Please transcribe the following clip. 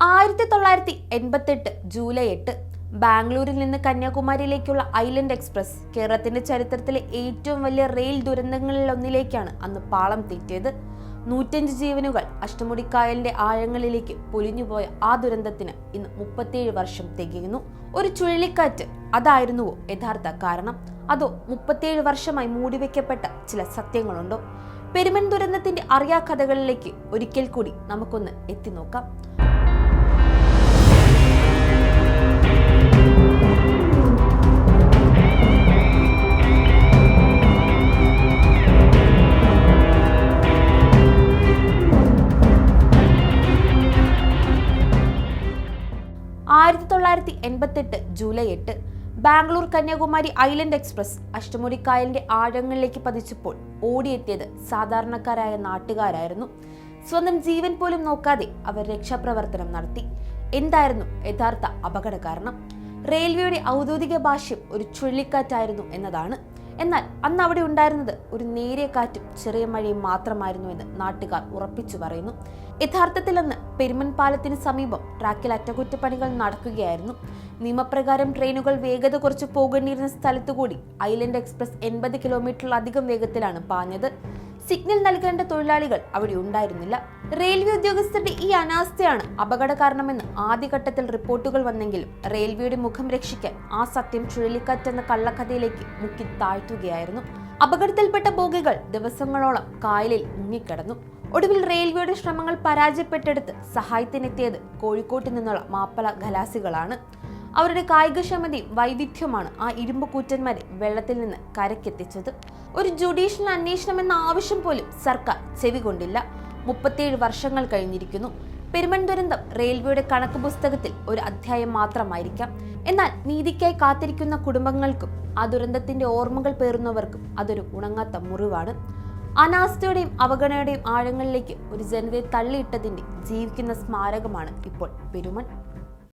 1988 July 8 ബാംഗ്ലൂരിൽ നിന്ന് കന്യാകുമാരിയിലേക്കുള്ള island express കേരളത്തിന്റെ ചരിത്രത്തിലെ ഏറ്റവും വലിയ റെയിൽ ദുരന്തങ്ങളിലൊന്നിലേക്കാണ് അന്ന് പാളം തെറ്റിയത്. 105 ജീവനുകൾ അഷ്ടമുടിക്കായലിന്റെ ആഴങ്ങളിലേക്ക് പൊലിഞ്ഞുപോയ ആ ദുരന്തത്തിന് ഇന്ന് 37 വർഷം തികയുന്നു. ഒരു ചുഴലിക്കാറ്റ് അതായിരുന്നുവോ യഥാർത്ഥ കാരണം? അതോ 37 വർഷമായി മൂടിവെക്കപ്പെട്ട ചില സത്യങ്ങളുണ്ടോ? പെരുമൻ ദുരന്തത്തിന്റെ അറിയാക്കഥകളിലേക്ക് ഒരിക്കൽ കൂടി നമുക്കൊന്ന് എത്തി നോക്കാം. July 8 Bangalore Kanyakumari island express അഷ്ടമുടിക്കായലിന്റെ ആഴങ്ങളിലേക്ക് പതിച്ചപ്പോൾ ഓടിയെത്തിയത് സാധാരണക്കാരായ നാട്ടുകാരായിരുന്നു. സ്വന്തം ജീവൻ പോലും നോക്കാതെ അവർ രക്ഷാപ്രവർത്തനം നടത്തി. എന്തായിരുന്നു യഥാർത്ഥ അപകട കാരണം? റെയിൽവേയുടെ ഔദ്യോഗിക ഭാഷ്യം ഒരു ചുഴലിക്കാറ്റായിരുന്നു എന്നതാണ്. എന്നാൽ അന്ന് അവിടെ ഉണ്ടായിരുന്നത് ഒരു നേരിയ കാറ്റും ചെറിയ മഴയും മാത്രമായിരുന്നു എന്ന് നാട്ടുകാർ ഉറപ്പിച്ചു പറയുന്നു. യഥാർത്ഥത്തിൽ അന്ന് പെരുമൻ പാലത്തിന് സമീപം ട്രാക്കിൽ അറ്റകുറ്റപ്പണികൾ നടക്കുകയായിരുന്നു. നിയമപ്രകാരം ട്രെയിനുകൾ വേഗത കുറച്ച് പോകേണ്ടിയിരുന്ന സ്ഥലത്തുകൂടി ഐലൻഡ് എക്സ്പ്രസ് 80 കിലോമീറ്ററിലധികം വേഗത്തിലാണ് പാഞ്ഞത്. സിഗ്നൽ നൽകേണ്ട തൊഴിലാളികൾ അവിടെ ഉണ്ടായിരുന്നില്ല. റെയിൽവേ ഉദ്യോഗസ്ഥരുടെ ഈ അനാസ്ഥയാണ് അപകട കാരണമെന്ന് ആദ്യഘട്ടത്തിൽ റിപ്പോർട്ടുകൾ വന്നെങ്കിലും റെയിൽവേയുടെ മുഖം രക്ഷിക്കാൻ ആ സത്യം ചുഴലിക്കാറ്റെന്ന കള്ളക്കഥയിലേക്ക് മുക്കി താഴ്ത്തുകയായിരുന്നു. അപകടത്തിൽപ്പെട്ട ബോഗികൾ ദിവസങ്ങളോളം കായലിൽ മുങ്ങിക്കിടന്നു. ഒടുവിൽ റെയിൽവേയുടെ ശ്രമങ്ങൾ പരാജയപ്പെട്ടെടുത്ത് സഹായത്തിനെത്തിയത് കോഴിക്കോട്ട് നിന്നുള്ള മാപ്പള ഖലാസികളാണ്. അവരുടെ കായികക്ഷമതയും വൈവിധ്യവുമാണ് ആ ഇരുമ്പ് കൂറ്റന്മാരെ വെള്ളത്തിൽ നിന്ന് കരക്കെത്തിച്ചത്. ഒരു ജുഡീഷ്യൽ അന്വേഷണം എന്ന ആവശ്യം പോലും സർക്കാർ ചെവികൊണ്ടില്ല. 37 വർഷങ്ങൾ കഴിഞ്ഞിരിക്കുന്നു. പെരുമൻ ദുരന്തം റെയിൽവേയുടെ കണക്ക് പുസ്തകത്തിൽ ഒരു അധ്യായം മാത്രമായിരിക്കാം. എന്നാൽ നീതിക്കായി കാത്തിരിക്കുന്ന കുടുംബങ്ങൾക്കും ആ ദുരന്തത്തിന്റെ ഓർമ്മകൾ പേറുന്നവർക്കും അതൊരു ഉണങ്ങാത്ത മുറിവാണ്. അനാസ്ഥയുടെയും അവഗണനയുടെയും ആഴങ്ങളിലേക്ക് ഒരു ജനതയെ തള്ളിയിട്ടതിന്റെ ജീവിക്കുന്ന സ്മാരകമാണ് ഇപ്പോൾ പെരുമൻ.